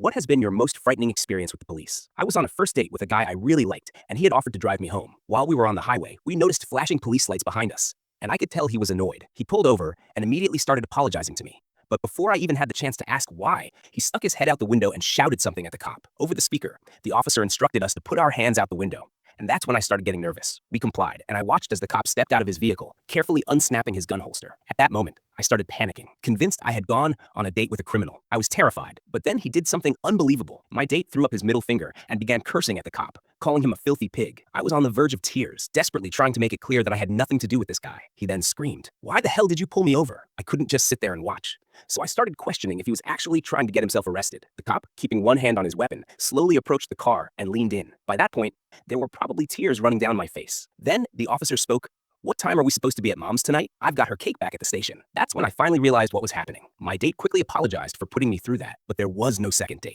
What has been your most frightening experience with the police? I was on a first date with a guy I really liked, and he had offered to drive me home. While we were on the highway, we noticed flashing police lights behind us, and I could tell he was annoyed. He pulled over and immediately started apologizing to me. But before I even had the chance to ask why, he stuck his head out the window and shouted something at the cop. Over the speaker, the officer instructed us to put our hands out the window. And that's when I started getting nervous. We complied, and I watched as the cop stepped out of his vehicle, carefully unsnapping his gun holster. At that moment, I started panicking, convinced I had gone on a date with a criminal. I was terrified, but then he did something unbelievable. My date threw up his middle finger and began cursing at the cop, calling him a filthy pig. I was on the verge of tears, desperately trying to make it clear that I had nothing to do with this guy. He then screamed, "Why the hell did you pull me over?" I couldn't just sit there and watch. So I started questioning if he was actually trying to get himself arrested. The cop, keeping one hand on his weapon, slowly approached the car and leaned in. By that point, there were probably tears running down my face. Then the officer spoke. "What time are we supposed to be at Mom's tonight? I've got her cake back at the station." That's when I finally realized what was happening. My date quickly apologized for putting me through that, but there was no second date.